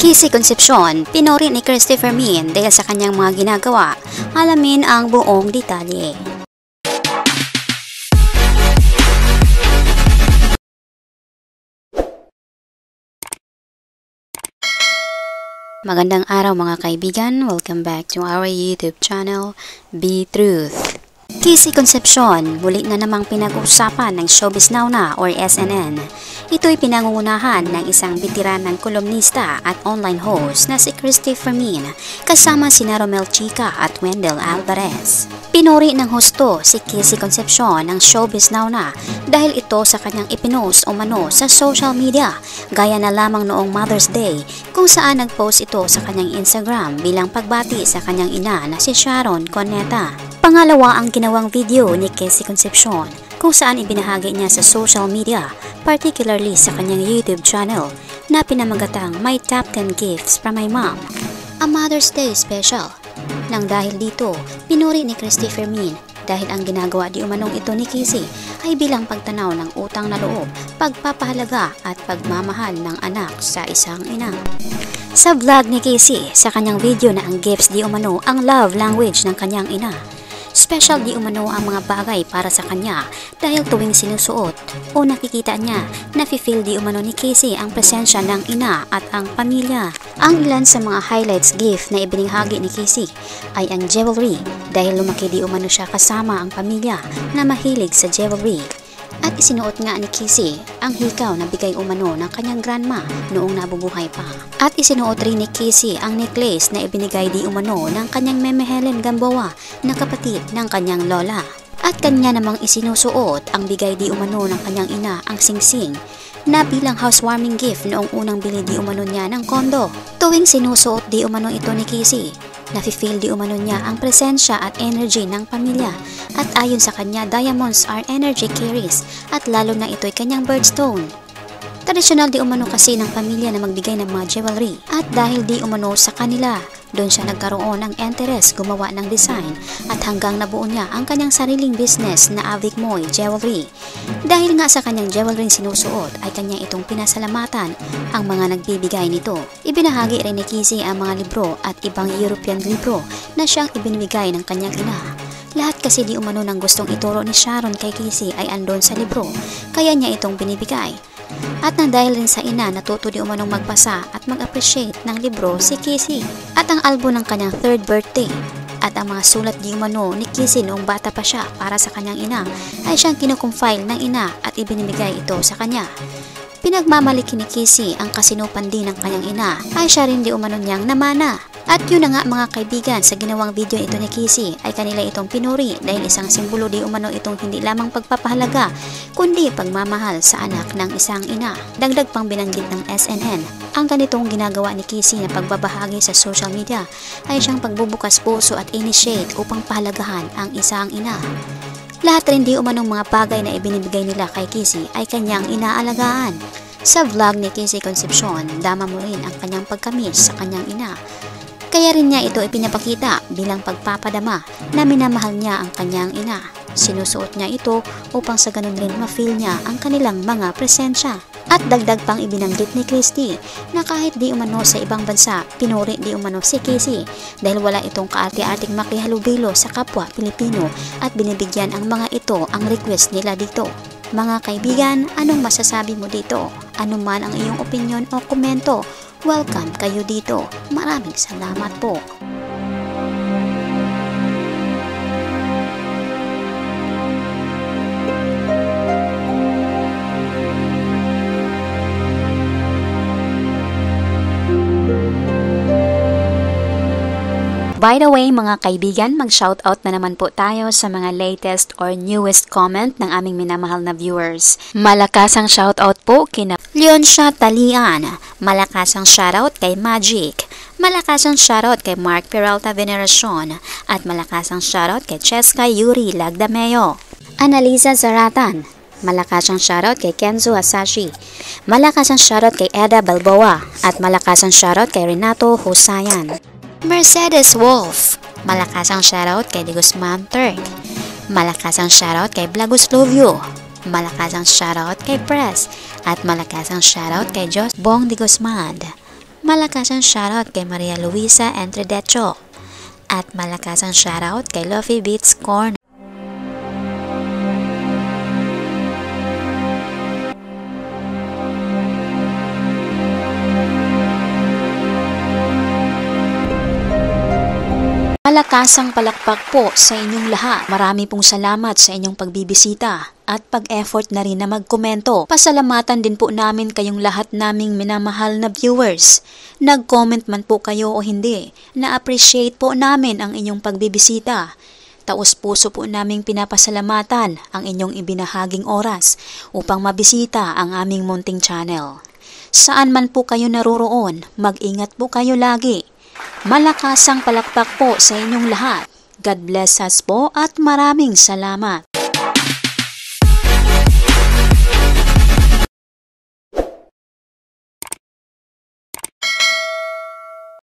Kissy Concepcion, pinuri ni Christopher Min dahil sa kanyang mga ginagawa. Alamin ang buong detalye. Magandang araw mga kaibigan, welcome back to our YouTube channel, Be Truth. Kissy Concepcion, muli na namang pinag-uusapan ng Showbiz Now na or SNN. Ito'y pinangungunahan ng isang bitiranang kolumnista at online host na si Christopher Min kasama sina Romel Chica at Wendell Alvarez. Pinuri ng hosto si Kissy Concepcion ng Showbiz Now na dahil ito sa kanyang ipinost umano sa social media gaya na lamang noong Mother's Day kung saan nagpost ito sa kanyang Instagram bilang pagbati sa kanyang ina na si Sharon Cuneta. Pangalawa ang ginawang video ni Kissy Concepcion kung saan ibinahagi niya sa social media, particularly sa kanyang YouTube channel na pinamagatang My Top 10 Gifts from My Mom, a Mother's Day special. Nang dahil dito, pinuri ni Christopher Min dahil ang ginagawa di umanong ito ni Kissy ay bilang pagtanaw ng utang na loob, pagpapahalaga at pagmamahal ng anak sa isang ina. Sa vlog ni Kissy, sa kanyang video na ang gifts di umano ang love language ng kanyang ina. Special di umano ang mga bagay para sa kanya dahil tuwing sinusuot o nakikita niya, nafe-feel di umano ni Kissy ang presensya ng ina at ang pamilya. Ang ilan sa mga highlights gift na ibinahagi ni Kissy ay ang jewelry dahil lumaki di umano siya kasama ang pamilya na mahilig sa jewelry. At isinuot nga ni Kissy ang hikaw na bigay umano ng kanyang grandma noong nabubuhay pa. At isinuot rin ni Kissy ang necklace na ibinigay di umano ng kanyang Meme Helen Gamboa na kapatid ng kanyang lola. At kanya namang isinusuot ang bigay di umano ng kanyang ina ang singsing na bilang housewarming gift noong unang bili di umano niya ng kondo. Tuwing sinusuot di umano ito ni Kissy, nafe-feel di umano niya ang presensya at energy ng pamilya at ayon sa kanya, diamonds are energy carries at lalo na ito'y kanyang birthstone. Tradisyonal di umano kasi ng pamilya na magbigay ng mga jewelry at dahil di umano sa kanila, doon siya nagkaroon ng interest gumawa ng design at hanggang nabuo niya ang kanyang sariling business na Avic Moy Jewelry. Dahil nga sa kanyang jewelry sinusuot ay kanya itong pinasalamatan ang mga nagbibigay nito. Ibinahagi rin ni Kissy ang mga libro at ibang European libro na siyang ibinibigay ng kanyang ina. Lahat kasi di umano ng gustong ituro ni Sharon kay Kissy ay andon sa libro, kaya niya itong binibigay. At nang dahil rin sa ina, natuto di umanong magbasa at mag-appreciate ng libro si Kissy. At ang album ng kanyang 3rd birthday at ang mga sulat di umano ni Kissy noong bata pa siya para sa kanyang ina ay siyang kinukumpile ng ina at ibinibigay ito sa kanya. Pinagmamaliki ni Kissy ang kasinupan din ng kanyang ina ay siya rin di umano niyang namana. At yun na nga mga kaibigan, sa ginawang video ito ni Kissy ay kanila itong pinuri dahil isang simbolo di umano itong hindi lamang pagpapahalaga kundi pagmamahal sa anak ng isang ina. Dagdag pang binanggit ng SNN, ang ganitong ginagawa ni Kissy na pagbabahagi sa social media ay siyang pagbubukas puso at initiate upang pahalagahan ang isang ina. Lahat rin di umanong mga bagay na ibinibigay nila kay Kissy ay kanyang inaalagaan. Sa vlog ni Kissy Concepcion, dama mo rin ang kanyang pagkamis sa kanyang ina. Kaya rin niya ito ipinapakita bilang pagpapadama na minamahal niya ang kanyang ina. Sinusuot niya ito upang sa ganun rin ma-feel niya ang kanilang mga presensya. At dagdag pang ibinanggit ni Christy na kahit di umano sa ibang bansa, pinuri di umano si Kissy dahil wala itong kaarte-arting makihalubilo sa kapwa Pilipino at binibigyan ang mga ito ang request nila dito. Mga kaibigan, anong masasabi mo dito? Ano man ang iyong opinion o komento, welcome kayo dito. Maraming salamat po. By the way mga kaibigan, mag-shoutout na naman po tayo sa mga latest or newest comment ng aming minamahal na viewers. Malakas ang shoutout po kina Leoncia Talian, malakas ang shoutout kay Magic, malakas ang shoutout kay Mark Peralta Veneracion, at malakas ang shoutout kay Cheska Yuri Lagdameo. Annalisa Zaratan, malakas ang shoutout kay Kenzo Hasashi, malakas ang shoutout kay Eda Balboa, at malakas ang shoutout kay Renato Husayan. Mercedes Wolf, malakas ang shoutout kay De Guzman Turk, malakas ang shoutout kay Blagoslovio, malakas ang shoutout kay Press, at malakas ang shoutout kay Jos Bong De Guzman. Malakas ang shoutout kay Maria Luisa Entredecho. At malakas ang shoutout kay Luffy Beats Corner. Malakasang palakpak po sa inyong lahat. Marami pong salamat sa inyong pagbibisita at pag-effort na rin na magkomento. Pasalamatan din po namin kayong lahat naming minamahal na viewers. Nag-comment man po kayo o hindi, na-appreciate po namin ang inyong pagbibisita. Taos puso po naming pinapasalamatan ang inyong ibinahaging oras upang mabisita ang aming munting channel. Saan man po kayo naroroon, mag-ingat po kayo lagi. Malakasang palakpak po sa inyong lahat. God bless us po at maraming salamat.